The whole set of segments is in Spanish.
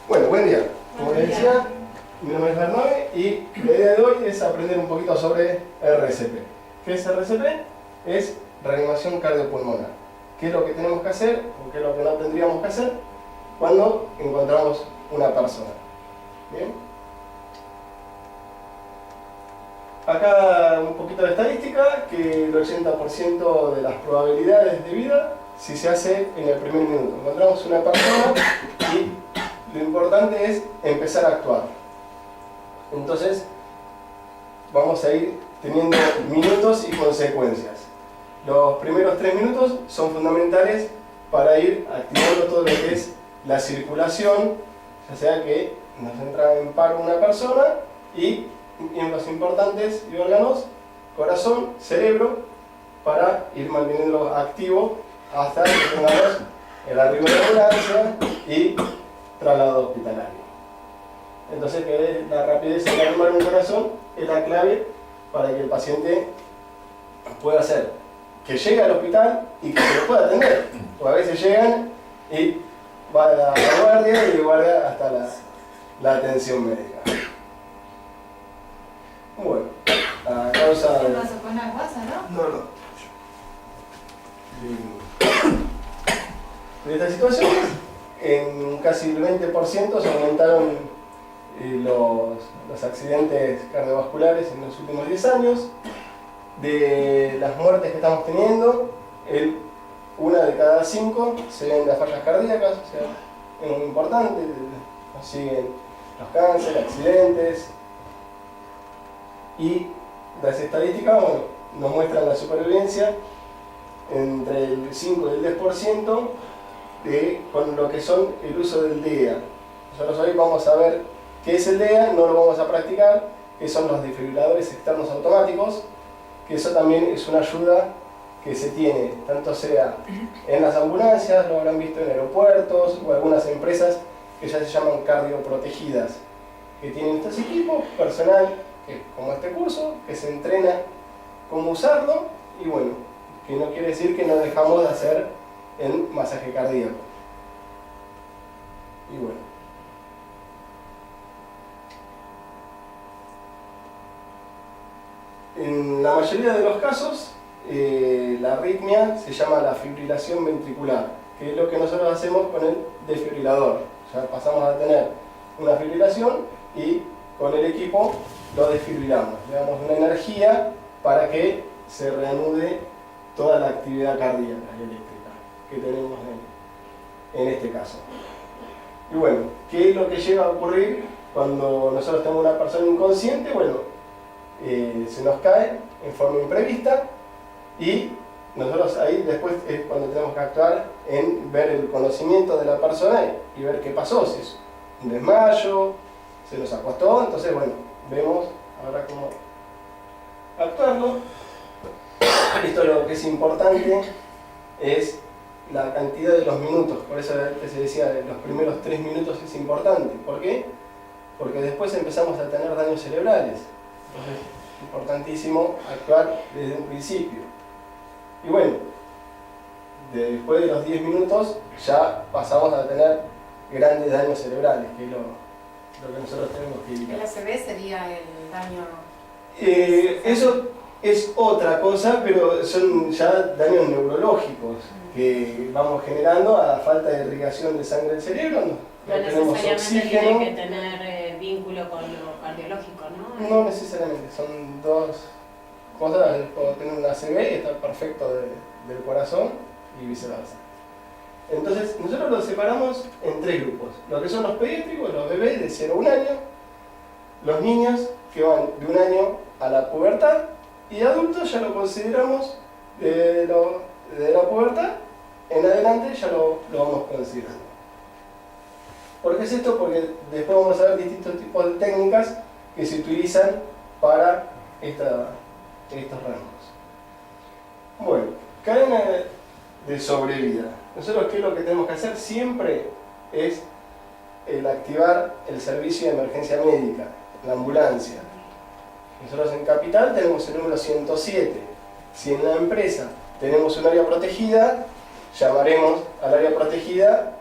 Bueno, buen día. Como les decía, mi nombre es Bernabé y la idea de hoy es aprender un poquito sobre RCP. ¿Qué es RCP? Es reanimación cardiopulmonar. ¿Qué es lo que tenemos que hacer o qué es lo que no tendríamos que hacer cuando encontramos una persona? ¿Bien? Acá un poquito de estadística, que el 80% de las probabilidades de vida si se hace en el primer minuto. Encontramos una persona y lo importante es empezar a actuar. Entonces vamos a ir teniendo minutos y consecuencias. Los primeros 3 minutos son fundamentales para ir activando todo lo que es la circulación, ya sea que nos entra en paro una persona y miembros importantes y órganos, corazón, cerebro, para ir manteniéndolo activo hasta que tengamos el arribo de la ambulancia y traslado hospitalario. Entonces, que la rapidez en armar un corazón es la clave para que el paciente pueda hacer que llegue al hospital y que se lo pueda atender. Porque a veces llegan y va a la guardia y de guardia hasta la atención médica. Bueno, a causa de... ¿Qué vas a poner WhatsApp, no? No. De estas situaciones, en casi el 20% se aumentaron los accidentes cardiovasculares en los últimos 10 años. De las muertes que estamos teniendo, una de cada 5 se ven las fallas cardíacas, o sea, es muy importante. Nos siguen los cánceres, accidentes. Y las estadísticas, bueno, nos muestran la supervivencia entre el 5 y el 10% con lo que son el uso del DEA. Nosotros hoy vamos a ver qué es el DEA, no lo vamos a practicar, que son los desfibriladores externos automáticos, que eso también es una ayuda que se tiene, tanto sea en las ambulancias, lo habrán visto en aeropuertos o algunas empresas que ya se llaman cardioprotegidas, que tienen estos equipos, personal, como este curso, que se entrena cómo usarlo y bueno, que no quiere decir que no dejamos de hacer el masaje cardíaco. Y bueno. En la mayoría de los casos, la arritmia se llama la fibrilación ventricular, que es lo que nosotros hacemos con el desfibrilador. Ya pasamos a tener una fibrilación y con el equipo lo desfibrilamos, le damos una energía para que se reanude toda la actividad cardíaca y eléctrica que tenemos en este caso. Y bueno, ¿qué es lo que llega a ocurrir cuando nosotros tenemos una persona inconsciente? Bueno, se nos cae en forma imprevista y nosotros ahí después es cuando tenemos que actuar en ver el conocimiento de la persona y ver qué pasó, si es un desmayo, se nos acostó, entonces bueno, vemos ahora cómo actuarlo. Esto lo que es importante es la cantidad de los minutos, por eso se decía los primeros 3 minutos es importante. ¿Por qué? Porque después empezamos a tener daños cerebrales, entonces es importantísimo actuar desde un principio. Y bueno, después de los 10 minutos ya pasamos a tener grandes daños cerebrales, que es lo que nosotros tenemos que evitar. El ACV sería el daño... Eso es otra cosa, pero son ya daños neurológicos que vamos generando a falta de irrigación de sangre del cerebro. No necesariamente tiene que tener vínculo con lo cardiológico, ¿no? No necesariamente, son dos cosas. Puedo tener una ACV y estar perfecto del corazón y viceversa. Entonces, nosotros los separamos en 3 grupos. Lo que son los pediátricos, los bebés de 0 a 1 año, los niños que van de 1 año a la pubertad, y adultos ya lo consideramos de la pubertad en adelante, ya lo vamos considerando. ¿Por qué es esto? Porque después vamos a ver distintos tipos de técnicas que se utilizan para estos rangos. Bueno, cadena de sobrevida. Nosotros, ¿qué es lo que tenemos que hacer? Siempre es el activar el servicio de emergencia médica, la ambulancia. Nosotros en Capital tenemos el número 107. Si en la empresa tenemos un área protegida, llamaremos al área protegida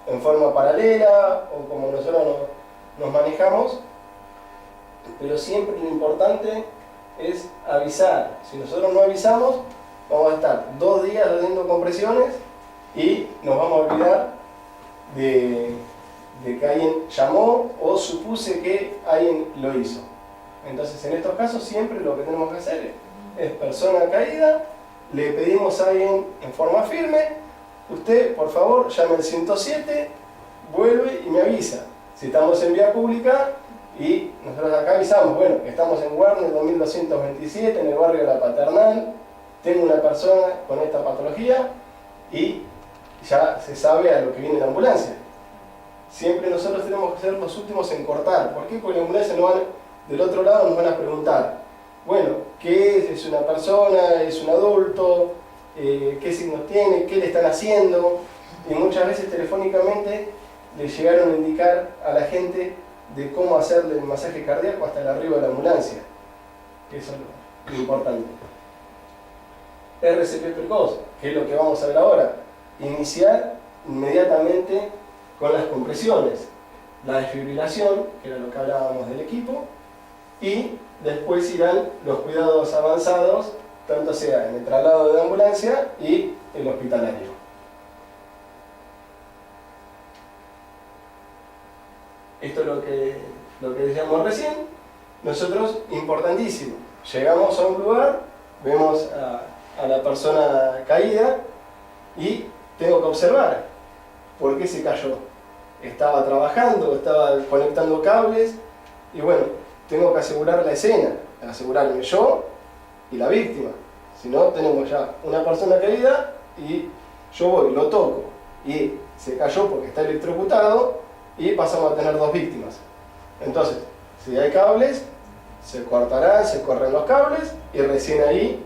en forma paralela o como nosotros nos manejamos, pero siempre lo importante es avisar. Si nosotros no avisamos, vamos a estar 2 días haciendo compresiones y nos vamos a olvidar de que alguien llamó o supuse que alguien lo hizo. Entonces, en estos casos siempre lo que tenemos que hacer es persona caída, le pedimos a alguien en forma firme: usted, por favor, llame al 107, vuelve y me avisa. Si estamos en vía pública y nosotros acá avisamos, bueno, estamos en Warner 2227, en el barrio de La Paternal, tengo una persona con esta patología, y ya se sabe a lo que viene la ambulancia. Siempre nosotros tenemos que ser los últimos en cortar. ¿Por qué? Porque la ambulancia del otro lado nos van a preguntar, bueno, ¿qué es? ¿Es una persona? ¿Es un adulto? ¿Qué signos tiene? ¿Qué le están haciendo? Y muchas veces telefónicamente le llegaron a indicar a la gente de cómo hacerle el masaje cardíaco hasta el arribo de la ambulancia. Eso es lo importante. RCP precoz, que es lo que vamos a ver ahora. Iniciar inmediatamente con las compresiones, la desfibrilación, que era lo que hablábamos del equipo, y después irán los cuidados avanzados, tanto sea en el traslado de ambulancia y el hospitalario. Esto es lo que decíamos recién. Nosotros, importantísimo, llegamos a un lugar, vemos a la persona caída y tengo que observar por qué se cayó. Estaba trabajando, estaba conectando cables, y bueno, tengo que asegurar la escena, asegurarme yo y la víctima. Si no, tenemos ya una persona caída y yo voy, lo toco y se cayó porque está electrocutado, y pasamos a tener 2 víctimas. Entonces, si hay cables, se cortarán, se corren los cables y recién ahí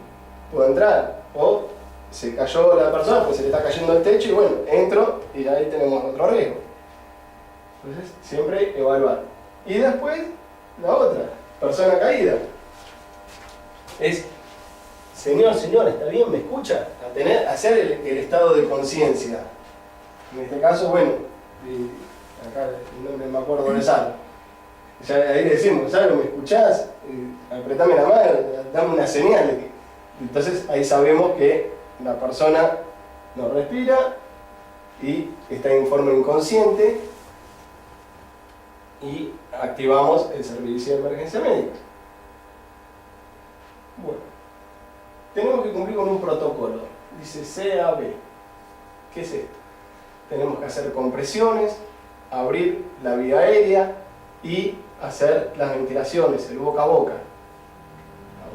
puedo entrar. O se cayó la persona, pues se le está cayendo el techo y bueno, entro y ahí tenemos otro riesgo. Entonces, siempre evaluar. Y después, la otra, persona caída. Es, señor, ¿está bien? ¿Me escucha? Hacer el estado de conciencia. En este caso, bueno, acá no me acuerdo de Salo. Ya ahí le decimos, Salo, ¿me escuchás? Apretame la mano, dame una señal. Entonces ahí sabemos que la persona no respira y está en forma inconsciente, y activamos el servicio de emergencia médica. Bueno, tenemos que cumplir con un protocolo. Dice CAB. ¿Qué es esto? Tenemos que hacer compresiones, abrir la vía aérea y hacer las ventilaciones, el boca a boca.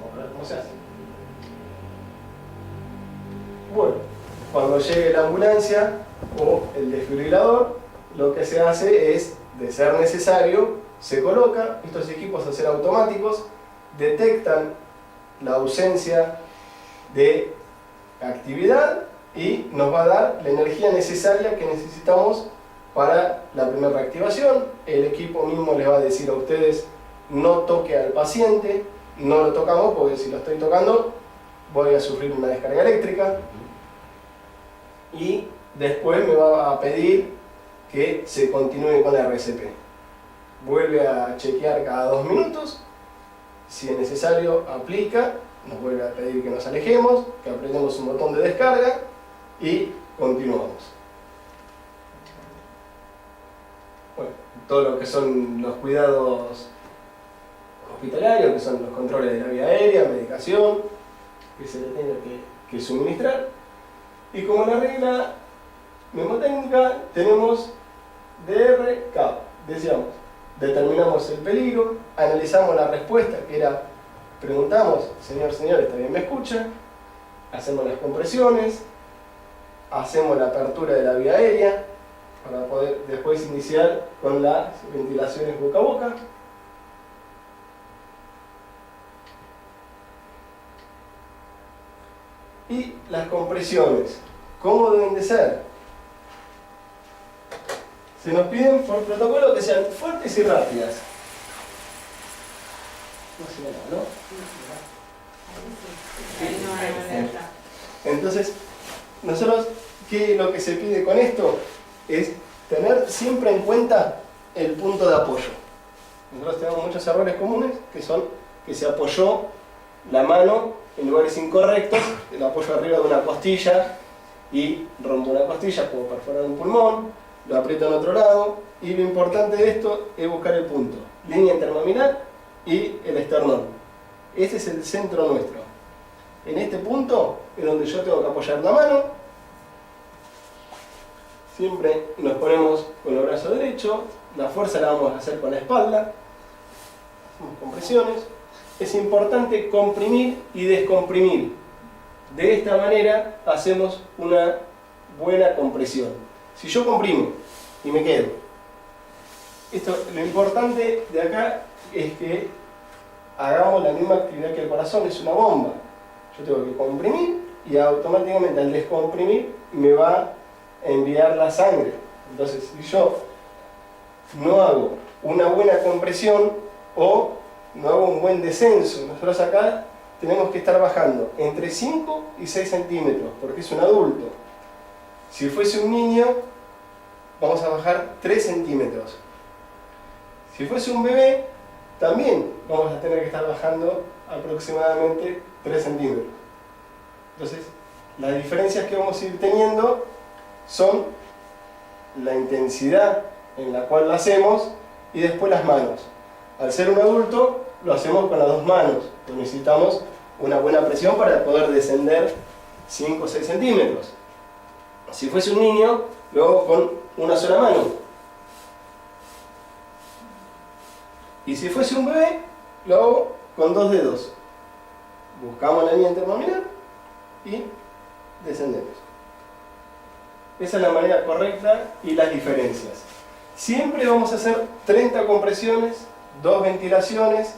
Vamos a ver cómo se hace. Bueno, cuando llegue la ambulancia o el desfibrilador, lo que se hace es, de ser necesario, se coloca. Estos equipos, al ser automáticos, detectan la ausencia de actividad y nos va a dar la energía necesaria que necesitamos para la primera reactivación. El equipo mismo les va a decir a ustedes: no toque al paciente, no lo tocamos porque si lo estoy tocando voy a sufrir una descarga eléctrica. Y después me va a pedir que se continúe con la RCP. Vuelve a chequear cada 2 minutos, si es necesario aplica, nos vuelve a pedir que nos alejemos, que apretemos un botón de descarga y continuamos. Bueno, todo lo que son los cuidados hospitalarios, que son los controles de la vía aérea, medicación que se le tiene que suministrar. Y como la regla mnemotécnica tenemos DR, CAP. Decíamos, determinamos el peligro, analizamos la respuesta, que era, preguntamos, señor, ¿está bien? ¿Me escucha? Hacemos las compresiones, hacemos la apertura de la vía aérea para poder después iniciar con las ventilaciones boca a boca. Y las compresiones, ¿cómo deben de ser? Se nos piden por protocolo que sean fuertes y rápidas. No se ve nada, ¿no? Entonces, nosotros, ¿qué es lo que se pide con esto? Es tener siempre en cuenta el punto de apoyo. Nosotros tenemos muchos errores comunes que son que se apoyó la mano en lugares incorrectos, el apoyo arriba de una costilla y rompo una costilla, puedo perforar un pulmón, lo aprieto en otro lado, y lo importante de esto es buscar el punto, línea intermaminal y el esternón. Ese es el centro nuestro. En este punto es donde yo tengo que apoyar la mano. Siempre nos ponemos con el brazo derecho, la fuerza la vamos a hacer con la espalda, hacemos compresiones. Es importante comprimir y descomprimir. De esta manera hacemos una buena compresión. Si yo comprimo y me quedo, lo importante de acá es que hagamos la misma actividad que el corazón, es una bomba. Yo tengo que comprimir y automáticamente al descomprimir me va a enviar la sangre. Entonces, si yo no hago una buena compresión o no hago un buen descenso, nosotros acá tenemos que estar bajando entre 5 y 6 centímetros, porque es un adulto. Si fuese un niño, vamos a bajar 3 centímetros. Si fuese un bebé, también vamos a tener que estar bajando aproximadamente 3 centímetros. Entonces, las diferencias que vamos a ir teniendo son la intensidad en la cual lo hacemos y después las manos. Al ser un adulto, lo hacemos con las dos manos, pero necesitamos una buena presión para poder descender 5 o 6 centímetros. Si fuese un niño, lo hago con una sola mano. Y si fuese un bebé, lo hago con 2 dedos. Buscamos la línea intermaminal y descendemos. Esa es la manera correcta y las diferencias. Siempre vamos a hacer 30 compresiones, 2 ventilaciones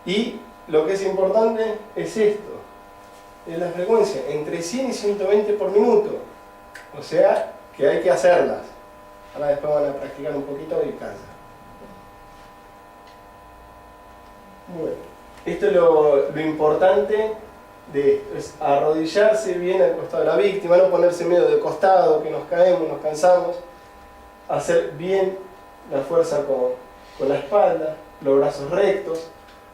y lo que es importante es esto, es la frecuencia, entre 100 y 120 por minuto. O sea que hay que hacerlas. Ahora después van a practicar un poquito y cansa. Bueno, esto es lo importante de esto, es arrodillarse bien al costado de la víctima, no ponerse medio de costado, que nos caemos, nos cansamos, hacer bien la fuerza con la espalda, los brazos rectos,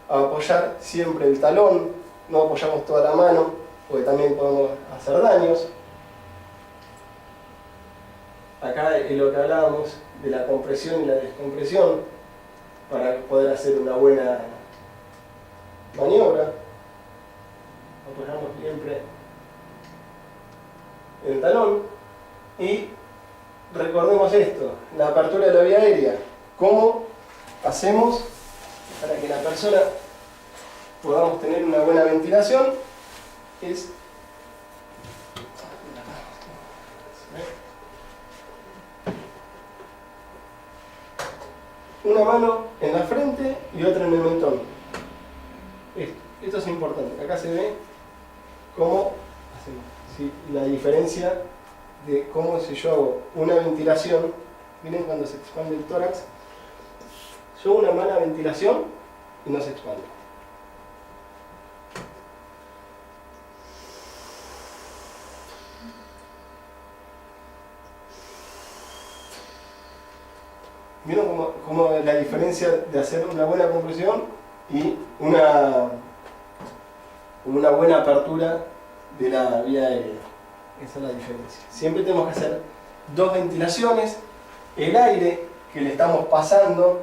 apoyar siempre el talón, no apoyamos toda la mano, porque también podemos hacer daños. Acá es lo que hablábamos de la compresión y la descompresión, para poder hacer una buena maniobra. Apoyamos siempre el talón y recordemos esto, la apertura de la vía aérea. ¿Cómo hacemos para que la persona podamos tener una buena ventilación? Es una mano en la frente y otra en el mentón. Esto es importante. Acá se ve cómo hacemos, ¿sí? La diferencia de cómo si yo hago una ventilación. Miren cuando se expande el tórax. Yo hago una mala ventilación y no se expande. ¿Vieron cómo la diferencia de hacer una buena compresión y una buena apertura de la vía aérea? Esa es la diferencia. Siempre tenemos que hacer 2 ventilaciones. El aire que le estamos pasando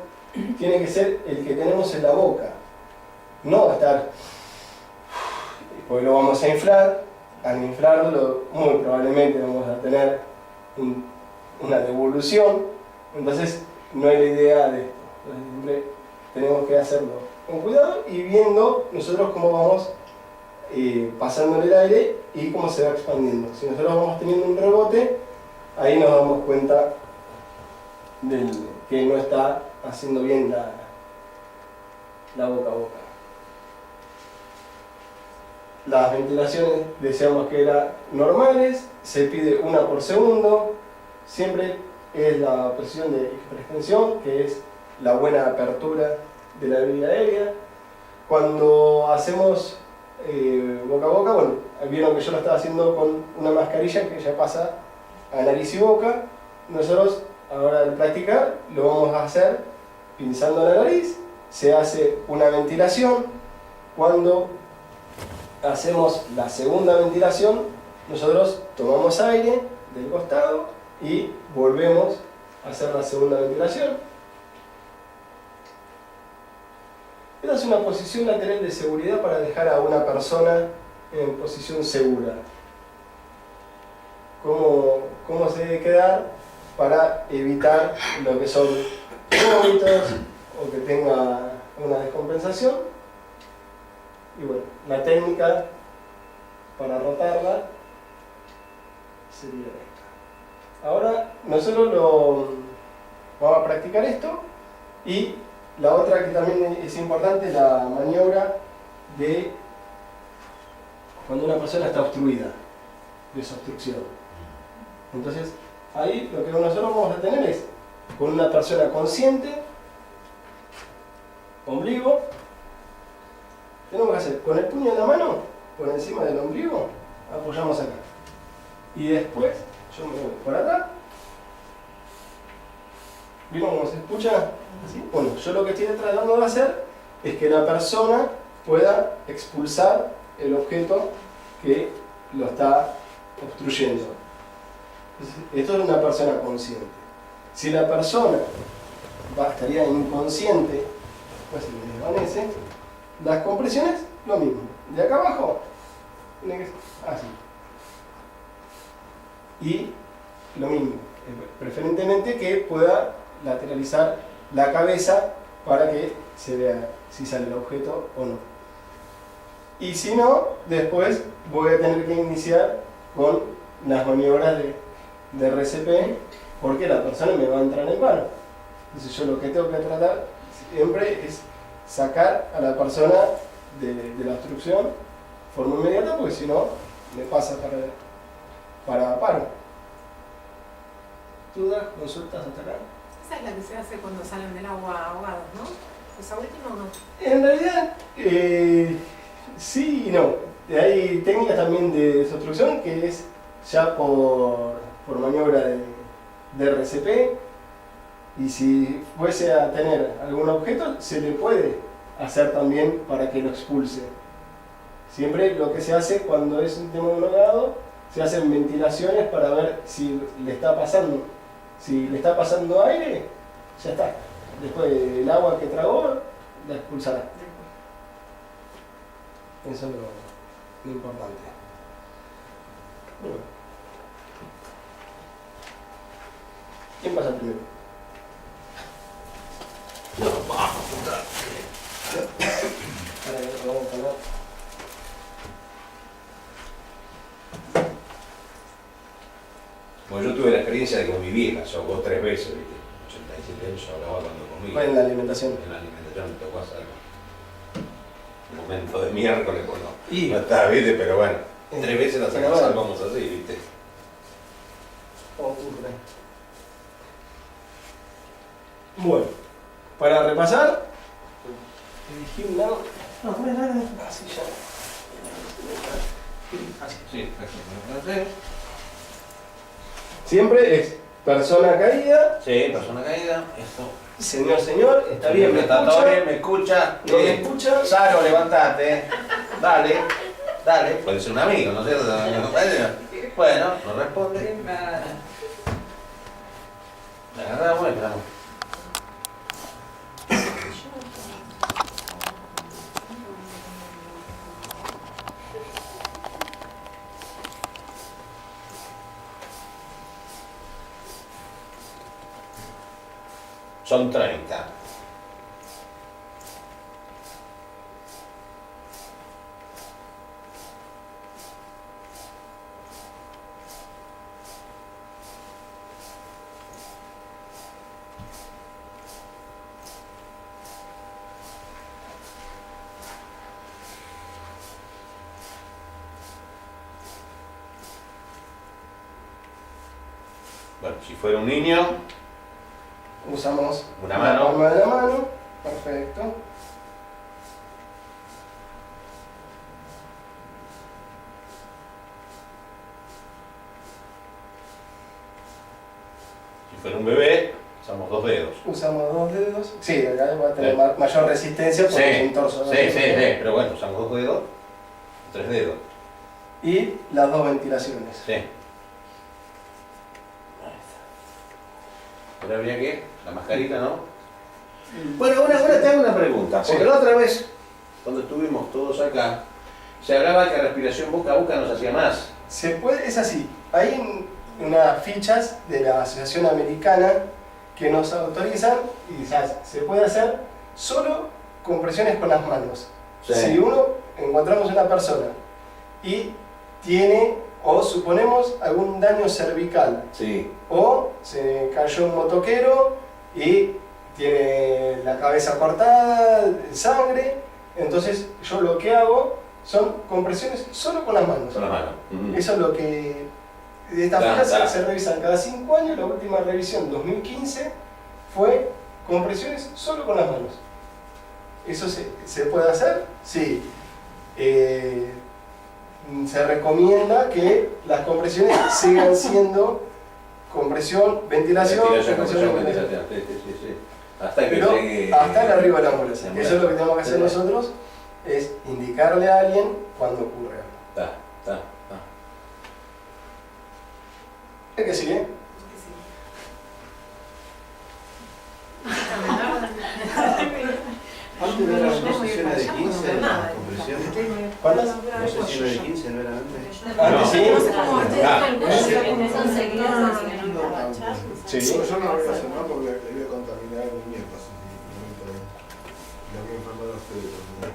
tiene que ser el que tenemos en la boca. No va a estar, porque lo vamos a inflar. Al inflarlo, muy probablemente vamos a tener una devolución. Entonces, no hay la idea de esto. Entonces, siempre tenemos que hacerlo con cuidado y viendo nosotros cómo vamos pasando el aire y cómo se va expandiendo. Si nosotros vamos teniendo un rebote, ahí nos damos cuenta que no está haciendo bien la boca a boca. Las ventilaciones decíamos que eran normales, se pide 1 por segundo, siempre es la presión de hiperextensión, que es la buena apertura de la vía aérea. Cuando hacemos boca a boca, bueno, vieron que yo lo estaba haciendo con una mascarilla que ya pasa a nariz y boca. Nosotros ahora al practicar lo vamos a hacer pinzando la nariz. Se hace una ventilación. Cuando hacemos la segunda ventilación, nosotros tomamos aire del costado y volvemos a hacer la segunda ventilación. Esta es una posición lateral de seguridad para dejar a una persona en posición segura. ¿Cómo se debe quedar para evitar lo que son vómitos o que tenga una descompensación? Y bueno, la técnica para rotarla sería esta. Ahora nosotros vamos a practicar esto, y la otra que también es importante, la maniobra de cuando una persona está obstruida, desobstrucción. Entonces, ahí lo que nosotros vamos a tener es, con una persona consciente, ombligo, tenemos que hacer con el puño en la mano, por encima del ombligo, apoyamos acá. Y después, yo me voy por acá. ¿Vieron cómo se escucha? ¿Sí? Bueno, yo lo que estoy tratando de hacer es que la persona pueda expulsar el objeto que lo está obstruyendo. Esto es una persona consciente. Si la persona estaría inconsciente, pues se le desvanece, las compresiones, lo mismo. De acá abajo, tiene que ser así. Y lo mismo, preferentemente que pueda lateralizar la cabeza para que se vea si sale el objeto o no. Y si no, después voy a tener que iniciar con las maniobras de RCP, porque la persona me va a entrar en paro. Entonces yo lo que tengo que tratar siempre es sacar a la persona de la obstrucción de forma inmediata, porque si no, me pasa para paro. ¿Dudas, consultas hasta acá? Esa es la que se hace cuando salen del agua ahogados, ¿no? ¿Esa última o no? En realidad, sí y no. Hay técnicas también de desobstrucción que es ya por maniobra de RCP, y si fuese a tener algún objeto, se le puede hacer también para que lo expulse. Siempre lo que se hace cuando es un tema de un ahogado, se hacen ventilaciones para ver si le está pasando. Si le está pasando aire, ya está. Después el agua que tragó, la expulsará. Eso es lo importante. Bueno. ¿Quién pasa primero? No, vamos, puta. Vamos a poner. Bueno, yo tuve la experiencia de con mi vieja, yo vos 3 veces, ¿viste? 87 años, hablaba cuando conmigo. ¿Cuál es la alimentación? En la alimentación me tocó hacer un momento de miércoles, bueno, Y no está, ¿viste? Pero bueno, 3 veces la pero sacamos, bueno. vamos así, ¿viste? Ocurre. Bueno, para repasar, elegí un lado. No, así ya. Así. Sí, perfecto. Siempre es persona caída, Sí, persona caída, esto. señor, está bien, me escucha, me escucha. no me escucha. Saro, levantate. Dale, dale. Puede ser un amigo, ¿no es cierto? Bueno, no responde. La agarramos y esperamos. Son 30. Bueno, si fuera un niño, Usamos Una la mano. palma de la mano, perfecto. si Con un bebé usamos 2 dedos. Usamos 2 dedos. Sí, acá va a tener mayor resistencia porque es un torso. Sí, pero bueno, usamos 2 dedos, 3 dedos. Y las 2 ventilaciones. Sí. Ahora habría que, la mascarita, ¿no? Bueno, ahora te hago una pregunta, porque Sí. la otra vez, cuando estuvimos todos acá, se hablaba que respiración boca a boca nos hacía más. Se puede, es así, hay unas fichas de la Asociación Americana que nos autorizan y ya se puede hacer solo con presiones con las manos. Sí. Si uno encontramos una persona y tiene, o suponemos, algún daño cervical, Sí. o se cayó un motoquero y tiene la cabeza cortada, sangre, entonces yo lo que hago son compresiones solo con las manos. Con la mano. Eso es lo que... Estas fichas se revisan cada 5 años, la última revisión 2015 fue compresiones solo con las manos. ¿Eso se puede hacer? Sí. Se recomienda que las compresiones sigan siendo compresión, ventilación, compresión, ventilación. Sí. Hasta que pero llegue... hasta el arriba de la ambulancia. la Eso es lo que tenemos que hacer ambulancia. nosotros, es indicarle a alguien cuando ocurre algo. Está. ¿Es que sigue? Antes no eran 2 sesiones de 15 de la compresión. ¿Cuántas? 2 sesiones de 15 no eran antes. Antes sí. No sé cómo ustedes Ah. calculan. Son seguidas, así que no puedo agachar. Sí. Yo no lo voy a hacer, ¿no? Porque le voy a contaminar a mi nieto, así que no me interesa. Le voy a enfermar a ustedes también.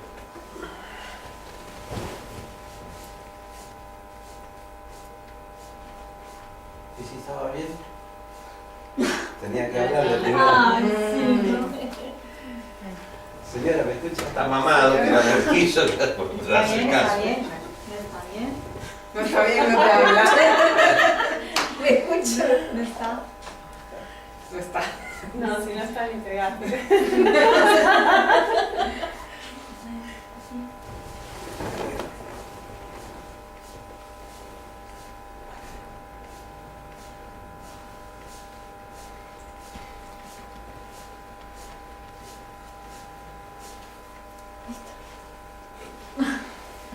¿Y si estaba bien? Tenía que hablarle primero. Ay, sí. Señora, ¿me escucha? Está mamado, que la quiso por Está darse bien, caso. está bien. Está bien. No está bien, no te habla. ¿Me escucha? ¿No está? No está. No, si no está ni pegaste.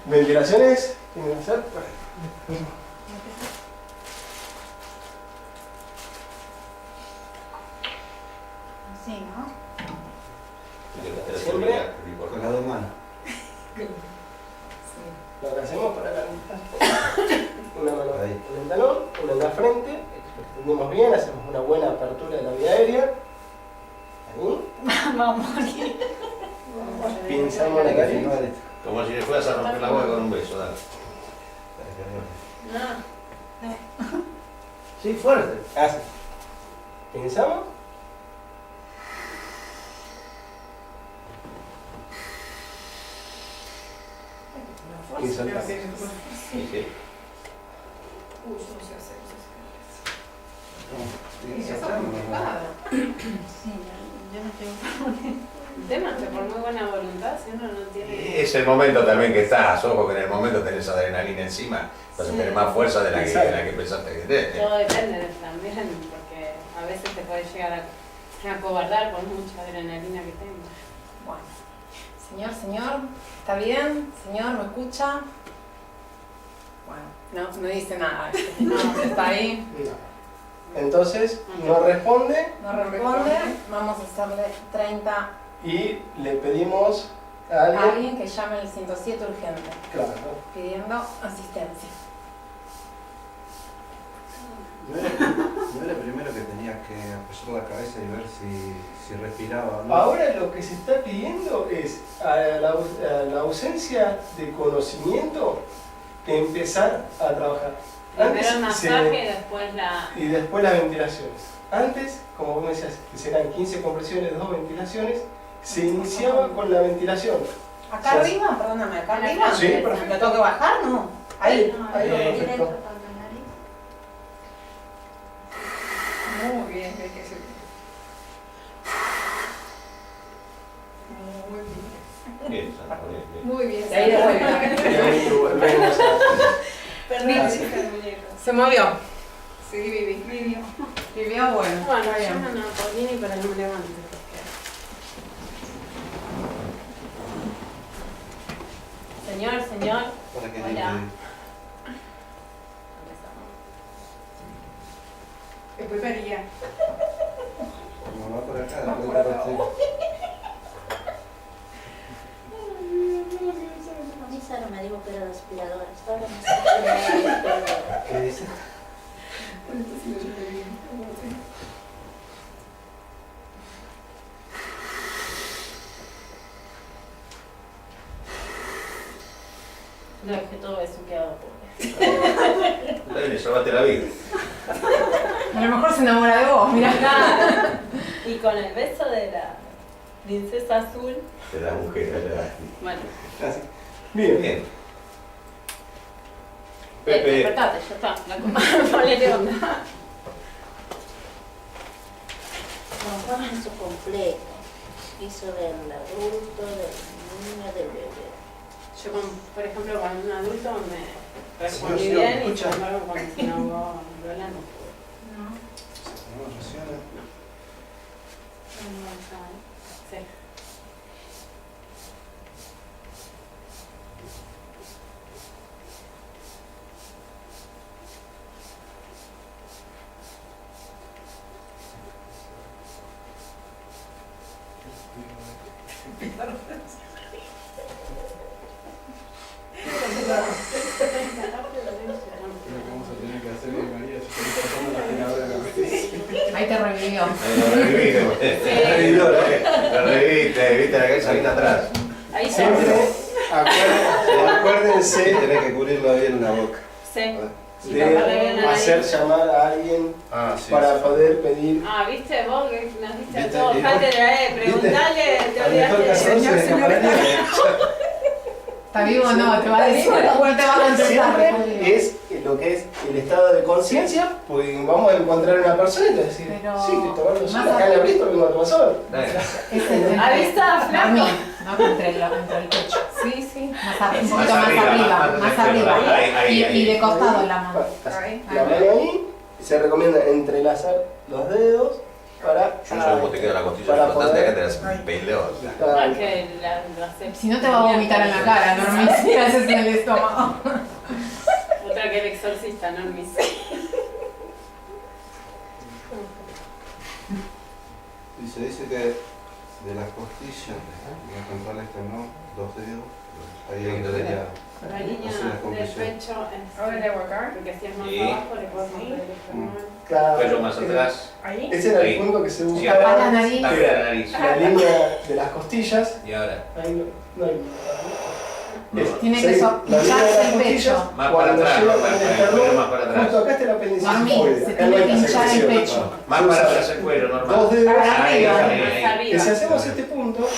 ¿Ventilaciones? ¿Tienen que hacer? Sí, ¿no? Siempre. Con las 2 manos. Lo que hacemos para calentar. Una mano Ahí. en el talón, una en la frente, extendemos bien, hacemos una buena apertura de la vía aérea. Ahí. Vamos a morir. Pinzamos la Hay que nariz. filmar esto. Como si le fueras a romper la boca con un beso, dale. No. Sí, fuerte. Así. Pinzamos. Y soltamos. Sí. Uy, yo no sé hacer eso. Sí, Esa es sacamos, ¿no? complicada. Sí, yo no tengo. El tema es que por muy buena voluntad, si uno no tiene... Es el momento también que estás, ojo que en el momento tenés adrenalina encima, vas a tener más fuerza de la que pensaste que tenés. Todo depende también, porque a veces te puede llegar a acobardar por mucha adrenalina que tengas. Bueno, señor, ¿está bien? Señor, ¿me escucha? Bueno, no dice nada. No, está ahí. No. Entonces, no responde No responde. Vamos a hacerle 30 y le pedimos a a alguien. alguien que llame al 107 urgente, Claro. pidiendo asistencia. ¿No era primero que tenías que apoyar la cabeza y ver si respiraba o no? Ahora lo que se está pidiendo es a la ausencia de conocimiento empezar a trabajar. Primero el se- masaje y después la... y después las ventilaciones. Antes, como vos me decías, que serán 15 compresiones, 2 ventilaciones, se iniciaba con la ventilación. ¿Acá Sí. arriba? Perdóname, ¿acá arriba? Sí, perfecto. ¿Lo tengo que bajar? No. Ahí. Ahí va, perfecto. Muy bien, hay que ser. Muy bien. Bien, Sandra, bien. Muy bien. Y ahí de vuelta. Y ahí volvemos a... Perdón, Así. dije el muñeco. Se movió. Sí, Vivi. Escribió, bueno, Bueno, está bien. llaman a Paulini para que me levante. Señor. Para que Hola. Después María. Mamá por acá, Va después por te acá. pasé. A mí Sara me dijo que era la aspiradora. Hasta ahora no sé qué era la aspiradora. ¿Qué dice? Lo dejé todo besuqueado, pobre. Le salvaste la vida. A lo mejor se enamora de vos, mirá. Y con el beso de la princesa azul. De la mujer, de la... Bueno, Bien. Bien. Pepe. despertate, ya está. Ponele onda. Don Juan en su completo. Hizo del adulto, del niño, del bebé. Yo, por ejemplo, con un adulto me respondí Señor, bien y sin escucha. embargo cuando se enamoró Lola no pude. Tenemos raciones. Sí. Creo que vamos a tener que hacer de María, si estamos pasando la aspiradora en la cabeza. Ahí te revivió. Ahí lo reviviste, lo reviviste, viste la cabeza bien atrás. Ahí Siempre acuérdense Tenés que cubrirlo bien en la boca. Sí. Y taparle bien de la hacer nariz. llamar a alguien Ah, sí. para poder pedir. Ah, ¿viste vos que nos diste a ¿Viste? todos? ¿Y vos? Cátedra, preguntale, te Al mejor olvidaste. cazador se le escapa la niña. ¿Está vivo o no? Te va a decir, después te va a contestar. Siempre es lo que es el estado de conciencia, pues vamos a encontrar una persona y te va a decir, Pero sí, estoy tomando sol, más acá en la Bristol vengo a tomar sol. Avisa, flaco. Dormí, no entre el pecho. Sí, sí. Un poquito más arriba. Y de costado la mano. La mano ahí, se recomienda entrelazar los dedos para... Yo no sé cómo te queda la costilla para flotante, poder- acá te das un peleo. Ah, que la Si no te va a vomitar en la cara, Normi, si haces en el estómago. Otra que el exorcista, no el mis. Y se dice que de las costillas, voy a contarle esto, ¿no? 2 dedos, ahí es donde debería La línea hacer la del conclusión. pecho es. Ahora le hago acá. Porque si es más Sí. abajo le puedes romper el esternón. Claro, Pelo más atrás. Ahí. ese era Ahí. el punto que se Sí, buscaba. Tapá la nariz. Abre la nariz. La línea de las costillas, Y ahora. ahí no hay... No, Tiene Sí, que la línea de las hincharse el costillas, pecho. Más para cuando atrás, llega más para con el atrás, esternón, más para atrás. justo acá está la apendicitis Mami, tifoidea, se acá tiene no hay que hinchar el secreción. pecho. Más para atrás el cuero, normal. Dos dedos, Para Ahí, arriba. ahí, Más ahí. que si arriba. hacemos este punto,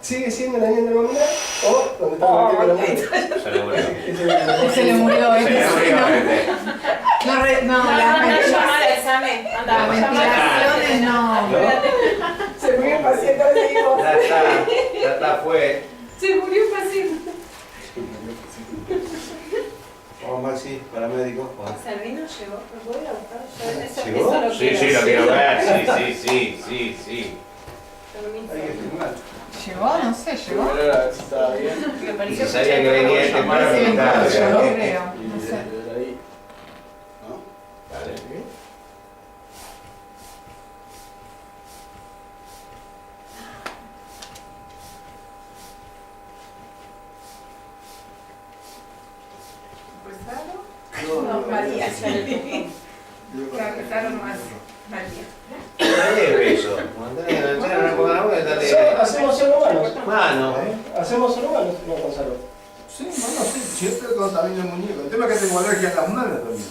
sigue siendo la línea internominal o donde está la la mujer. Se le murió. Se le murió, Se le murió, este. No, No, las anda a llamar al examen. Anda, las llama al ventilaciones no. Se murió el paciente, ahora seguimos. Ya está, fue. Se murió el paciente. Vamos, Maxi, paramédico. Servino llegó, ¿lo puedo ir a buscar? Yo eso, ¿Llegó? eso lo Sí, quiero. sí, lo quiero ver. Sí. Permiso. Hay que filmar. ¿Llegó? No sé, ¿llegó? Ahora sí estaba bien. Me Y pareció si sabía que venía este malo, Sí, no estaba. yo no Dale. creo, Y no sé. de ahí. ¿No? No, María, hacer el pupú. Para empezar más. María. Dale beso. Hacemos solo manos. Mano. Hacemos solo manos, no Gonzalo. Sí, bueno, sí, siempre contamina el muñeco. El tema es que tengo alergia en las manos también.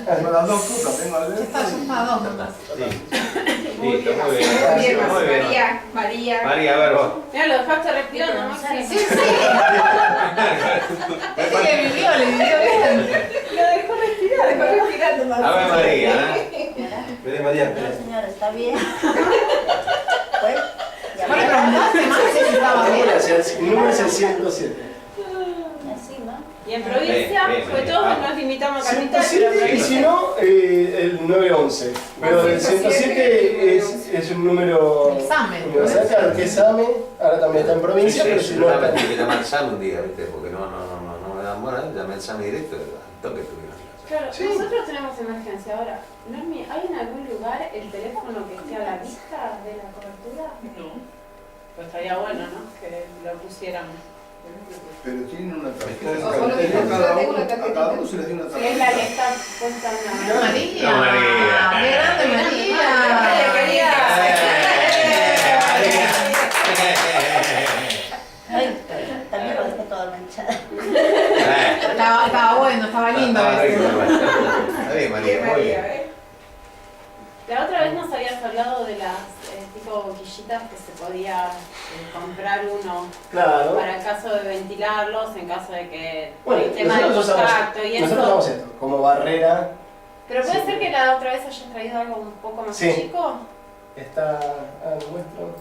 Tengo las dos cosas, tengo Ya alergia. está, ya está, dos nomás. Listo, muy bien. Muy bien. María. María, a ver vos. Mira, lo dejaste respirando, Maxi. Sí, sí. Es que le vivió bien. Lo dejó respirar. Dejó respirando más. A ver, María. Vení, María, No, señora, ¿está bien? Pues, ya Bueno, me preguntaste más si estaba bien. Mi número es el 107. así, ¿no? Y Y en provincia, Bien, sobre bien. todo nos limitamos a capital. 107 y si no, el 911. Pero el 107 es un número El SAME. universal, claro, que es SAME, ahora también está en provincia, pero si no está Seguramente hay que llamar al SAME un día, ¿viste? Porque no me dan bola, llamé al SAME directo, al toque tuvieron. Claro, Sí. nosotros tenemos emergencia ahora. Normi, ¿hay en algún lugar el teléfono que esté a la vista de la cobertura? No. Pues estaría bueno, ¿no? Que lo pusiéramos. Pero tienen una tarjeta. Está A en cada tengo uno, la tarjetita. a cada uno se les dio una Si es la tarjeta. que está puesta en la María. María. ¡Qué grande María! querida. Ay, pero también lo dejé toda manchada. Estaba bueno, estaba lindo. Está ese, rico, ¿no? Está bien, María, muy bien. La otra vez nos habías hablado de las tipo boquillitas que se podía comprar uno Claro. para el caso de ventilarlos, en caso de que Bueno, el tema del nosotros contacto y Nosotros eso. usamos esto como barrera. Pero puede Sí. ser que la otra vez hayas traído algo un poco más Sí. chico. Está a nuestro.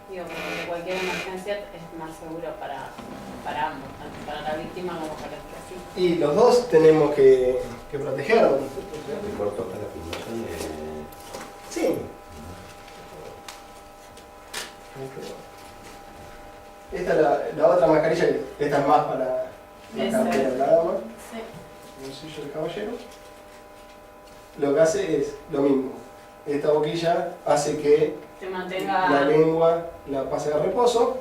Digo, porque de cualquier emergencia es más seguro para ambos, tanto para la víctima como para el que así. Y los dos tenemos que protegernos. Te corto acá la filmación. Sí. Esta es la otra mascarilla, que esta es más para la Esa. cartera de la dama, Sí. bolsillo del caballero. Lo que hace es lo mismo. Esta boquilla hace que Te la mantenga. lengua la pase a reposo.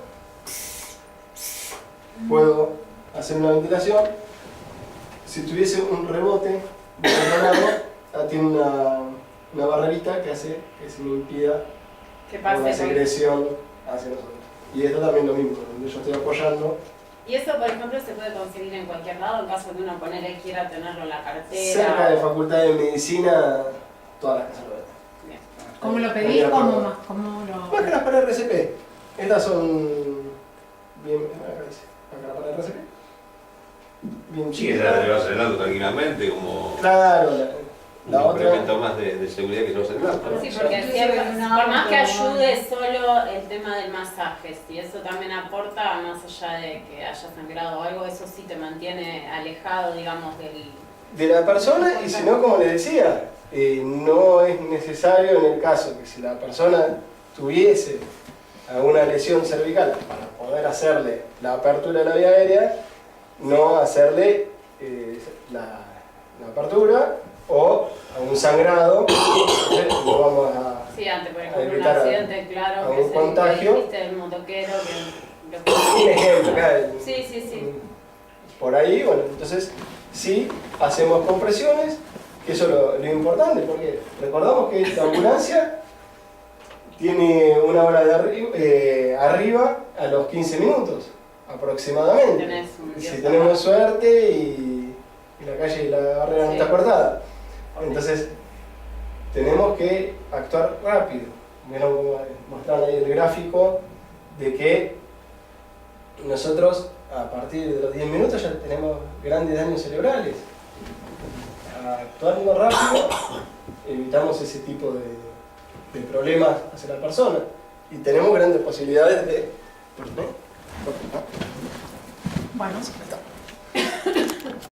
Puedo hacer una ventilación. Si tuviese un rebote de otro lado, tiene una barrerita que hace que se me impida Que una pase. por- secreción hacia nosotros. Y esto también lo mismo, donde yo estoy apoyando, Y eso, por ejemplo, se puede conseguir en cualquier lado en caso de uno ponerle quiera tenerlo en la cartera. cerca de Facultad de Medicina, todas las casas lo venden. Bien. ¿Cómo lo pedís? ¿Cómo lo...? Máscaras para RCP. Estas son bien. Acá dice, máscaras para RCP. Bien Sí, esa la chicas. llevas en el auto tranquilamente como Claro, la un otra. incremento más de seguridad que llevas en el auto. Sí, porque Sí, siempre, sí, por más que no. ayude solo el tema del masaje, si eso también aporta, más allá de que haya sangrado o algo, eso sí te mantiene alejado, digamos, del... De la persona, y si no, como les decía, no es necesario en el caso que si la persona tuviese alguna lesión cervical para poder hacerle la apertura de la vía aérea, no hacerle la apertura o algún sangrado. No vamos a. Sí, antes, por a ejemplo, un evitar accidente, claro, algún que es el que contagio. dijiste del motoquero, que... Un ejemplo, acá, Sí, sí, sí. por ahí, bueno, entonces sí hacemos compresiones, que eso es lo importante, porque recordamos que la ambulancia tiene una hora de arriba a los 15 minutos aproximadamente. Tenés un Si día tenemos suerte y la calle y la barrera no Sí. está cortada. Entonces tenemos que actuar rápido. Vieron como mostraron ahí el gráfico de que nosotros a partir de los 10 minutos ya tenemos grandes daños cerebrales. Actuando rápido evitamos ese tipo de problemas hacia la persona y tenemos grandes posibilidades de... Bueno,